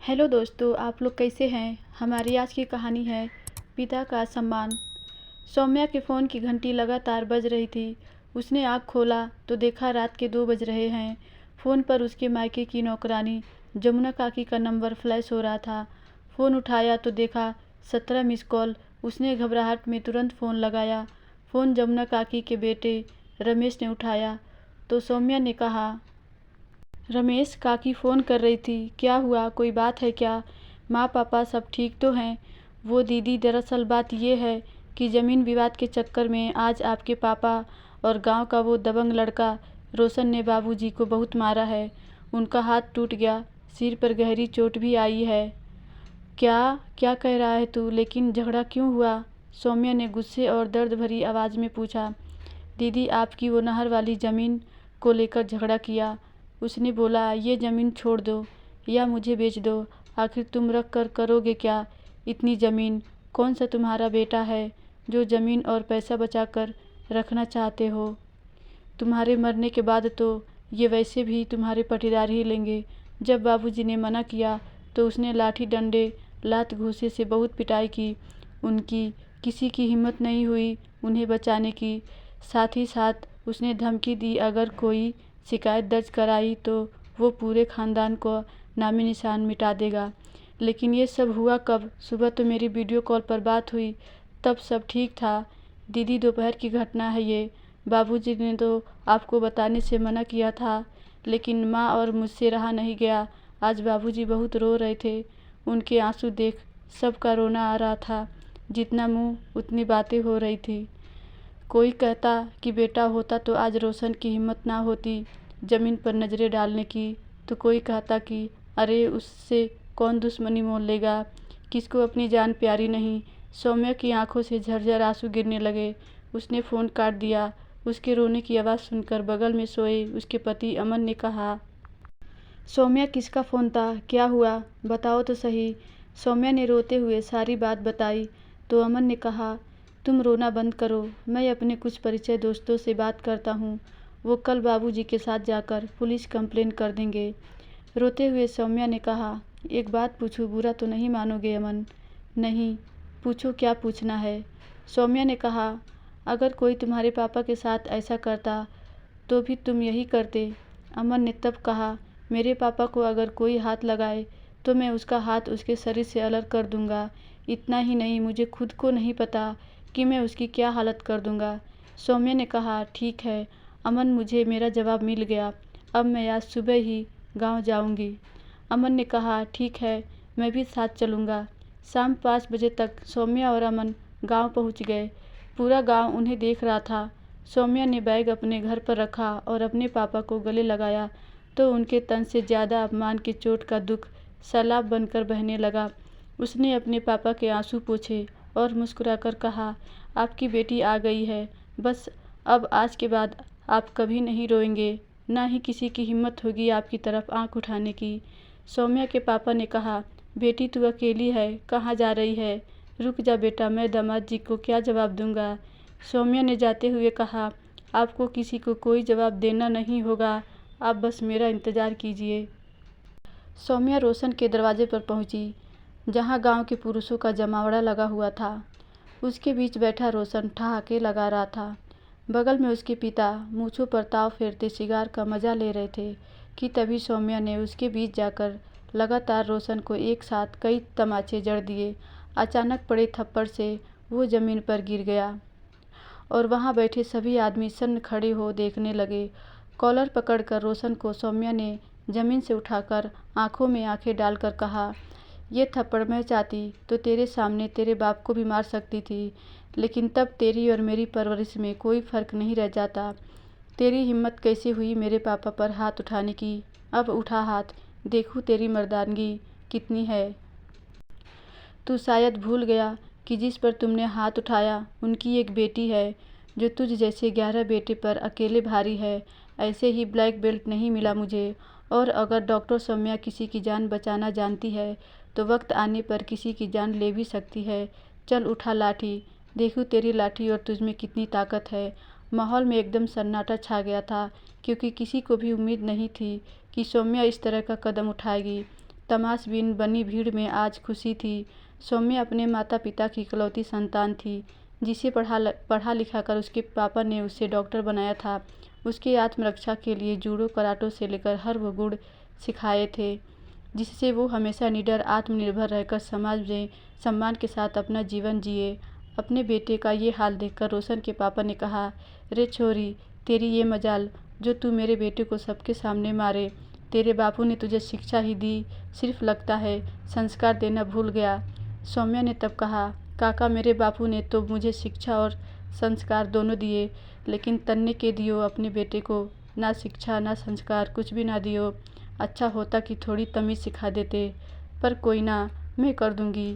Hello दोस्तों, आप लोग कैसे हैं। हमारी आज की कहानी है पिता का सम्मान। सौम्या के फ़ोन की घंटी लगातार बज रही थी। उसने आँख खोला तो देखा रात के 2 बज रहे हैं। फ़ोन पर उसके मायके की नौकरानी जमुना काकी का नंबर फ्लैश हो रहा था। फ़ोन उठाया तो देखा 17 मिस कॉल। उसने घबराहट में तुरंत फ़ोन लगाया। फ़ोन जमुना काकी के बेटे रमेश ने उठाया तो सौम्या ने कहा, रमेश, काकी फ़ोन कर रही थी। क्या हुआ, कोई बात है क्या? माँ पापा सब ठीक तो हैं? वो दीदी, दरअसल बात ये है कि ज़मीन विवाद के चक्कर में आज आपके पापा और गांव का वो दबंग लड़का रोशन ने बाबूजी को बहुत मारा है। उनका हाथ टूट गया, सिर पर गहरी चोट भी आई है। क्या क्या कह रहा है तू? लेकिन झगड़ा क्यों हुआ? सौम्या ने गुस्से और दर्द भरी आवाज़ में पूछा। दीदी, आपकी वो नहर वाली ज़मीन को लेकर झगड़ा किया। उसने बोला, ये ज़मीन छोड़ दो या मुझे बेच दो। आखिर तुम रख कर करोगे क्या इतनी ज़मीन? कौन सा तुम्हारा बेटा है जो ज़मीन और पैसा बचा कर रखना चाहते हो? तुम्हारे मरने के बाद तो ये वैसे भी तुम्हारे पटीदार ही लेंगे। जब बाबूजी ने मना किया तो उसने लाठी डंडे लात घूंसे से बहुत पिटाई की। उनकी किसी की हिम्मत नहीं हुई उन्हें बचाने की। साथ ही साथ उसने धमकी दी, अगर कोई शिकायत दर्ज कराई तो वो पूरे ख़ानदान को नामी निशान मिटा देगा। लेकिन ये सब हुआ कब? सुबह तो मेरी वीडियो कॉल पर बात हुई, तब सब ठीक था। दीदी, दोपहर की घटना है ये। बाबूजी ने तो आपको बताने से मना किया था, लेकिन माँ और मुझसे रहा नहीं गया। आज बाबूजी बहुत रो रहे थे। उनके आंसू देख सबका रोना आ रहा था। जितना मुँह उतनी बातें हो रही थी। कोई कहता कि बेटा होता तो आज रोशन की हिम्मत ना होती ज़मीन पर नज़रें डालने की, तो कोई कहता कि अरे उससे कौन दुश्मनी मोल लेगा, किसको अपनी जान प्यारी नहीं। सौम्या की आंखों से झरझर आंसू गिरने लगे। उसने फ़ोन काट दिया। उसके रोने की आवाज़ सुनकर बगल में सोए उसके पति अमन ने कहा, सौम्या, किसका फ़ोन था? क्या हुआ, बताओ तो सही। सौम्या ने रोते हुए सारी बात बताई तो अमन ने कहा, तुम रोना बंद करो, मैं अपने कुछ परिचय दोस्तों से बात करता हूँ। वो कल बाबूजी के साथ जाकर पुलिस कंप्लेन कर देंगे। रोते हुए सौम्या ने कहा, एक बात पूछूं, बुरा तो नहीं मानोगे अमन? नहीं, पूछो, क्या पूछना है? सौम्या ने कहा, अगर कोई तुम्हारे पापा के साथ ऐसा करता तो भी तुम यही करते? अमन ने तब कहा, मेरे पापा को अगर कोई हाथ लगाए तो मैं उसका हाथ उसके शरीर से अलग कर दूंगा। इतना ही नहीं, मुझे खुद को नहीं पता कि मैं उसकी क्या हालत कर दूंगा। सौम्या ने कहा, ठीक है अमन, मुझे मेरा जवाब मिल गया। अब मैं आज सुबह ही गांव जाऊंगी। अमन ने कहा, ठीक है, मैं भी साथ चलूँगा। शाम 5 बजे तक सौम्या और अमन गांव पहुंच गए। पूरा गांव उन्हें देख रहा था। सौम्या ने बैग अपने घर पर रखा और अपने पापा को गले लगाया तो उनके तन से ज़्यादा अपमान की चोट का दुख सैलाब बनकर बहने लगा। उसने अपने पापा के आंसू पोंछे और मुस्कुराकर कहा, आपकी बेटी आ गई है। बस अब आज के बाद आप कभी नहीं रोएंगे, ना ही किसी की हिम्मत होगी आपकी तरफ आंख उठाने की। सौम्या के पापा ने कहा, बेटी तू अकेली है, कहाँ जा रही है? रुक जा बेटा, मैं दामाद जी को क्या जवाब दूंगा? सौम्या ने जाते हुए कहा, आपको किसी को कोई जवाब देना नहीं होगा, आप बस मेरा इंतज़ार कीजिए। सौम्या रोशन के दरवाजे पर पहुंची, जहां गांव के पुरुषों का जमावड़ा लगा हुआ था। उसके बीच बैठा रोशन ठहाके लगा रहा था। बगल में उसके पिता मूंछों पर ताव फेरते सिगार का मजा ले रहे थे कि तभी सौम्या ने उसके बीच जाकर लगातार रोशन को एक साथ कई तमाचे जड़ दिए। अचानक पड़े थप्पड़ से वो ज़मीन पर गिर गया और वहां बैठे सभी आदमी सन्न खड़े हो देखने लगे। कॉलर पकड़कर रोशन को सौम्या ने ज़मीन से उठाकर आंखों में आंखें डालकर कहा, ये थप्पड़ मैं चाहती तो तेरे सामने तेरे बाप को भी मार सकती थी, लेकिन तब तेरी और मेरी परवरिश में कोई फ़र्क नहीं रह जाता। तेरी हिम्मत कैसे हुई मेरे पापा पर हाथ उठाने की? अब उठा हाथ, देखूं तेरी मर्दानगी कितनी है। तू शायद भूल गया कि जिस पर तुमने हाथ उठाया उनकी एक बेटी है, जो तुझ जैसे 11 बेटे पर अकेले भारी है। ऐसे ही ब्लैक बेल्ट नहीं मिला मुझे। और अगर डॉक्टर सौम्या किसी की जान बचाना जानती है तो वक्त आने पर किसी की जान ले भी सकती है। चल उठा लाठी, देखूं तेरी लाठी और तुझमें कितनी ताकत है। माहौल में एकदम सन्नाटा छा गया था, क्योंकि किसी को भी उम्मीद नहीं थी कि सौम्या इस तरह का कदम उठाएगी। तमाशबीन बनी भीड़ में आज खुशी थी। सौम्या अपने माता पिता की इकलौती संतान थी, जिसे पढ़ा लिखा कर उसके पापा ने उसे डॉक्टर बनाया था। उसके आत्मरक्षा के लिए जूडो, कराटे से लेकर हर वो गुण सिखाए थे जिससे वो हमेशा निडर, आत्मनिर्भर रहकर समाज में सम्मान के साथ अपना जीवन जिए। अपने बेटे का ये हाल देखकर रोशन के पापा ने कहा, रे छोरी, तेरी ये मजाल जो तू मेरे बेटे को सबके सामने मारे। तेरे बापू ने तुझे शिक्षा ही दी, सिर्फ लगता है संस्कार देना भूल गया। सौम्या ने तब कहा, काका, मेरे बापू ने तो मुझे शिक्षा और संस्कार दोनों दिए, लेकिन तन्ने के दियो अपने बेटे को ना शिक्षा ना संस्कार, कुछ भी ना दियो। अच्छा होता कि थोड़ी तमीज़ सिखा देते, पर कोई ना, मैं कर दूंगी।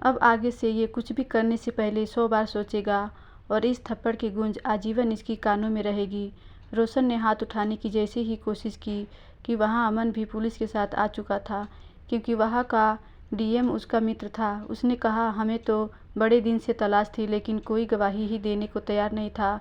अब आगे से ये कुछ भी करने से पहले 100 बार सोचेगा और इस थप्पड़ की गूंज आजीवन इसकी कानों में रहेगी। रोशन ने हाथ उठाने की जैसे ही कोशिश की कि वहाँ अमन भी पुलिस के साथ आ चुका था, क्योंकि वहाँ का डीएम उसका मित्र था। उसने कहा, हमें तो बड़े दिन से तलाश थी, लेकिन कोई गवाही ही देने को तैयार नहीं था।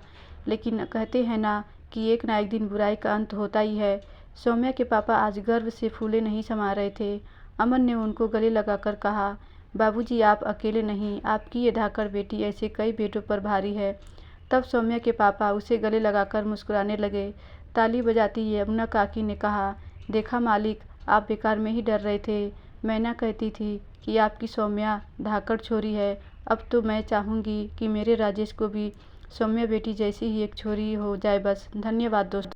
लेकिन कहते हैं ना कि एक ना एक दिन बुराई का अंत होता ही है। सौम्या के पापा आज गर्व से फूले नहीं समा रहे थे। अमन ने उनको गले लगाकर कहा, बाबूजी, आप अकेले नहीं, आपकी ये धाकड़ बेटी ऐसे कई बेटों पर भारी है। तब सौम्या के पापा उसे गले लगाकर मुस्कुराने लगे। ताली बजाती यमुना काकी ने कहा, देखा मालिक, आप बेकार में ही डर रहे थे। मैना कहती थी कि आपकी सौम्या धाकड़ छोरी है। अब तो मैं चाहूँगी कि मेरे राजेश को भी सौम्या बेटी जैसी ही एक छोरी हो जाए बस। धन्यवाद दोस्तों।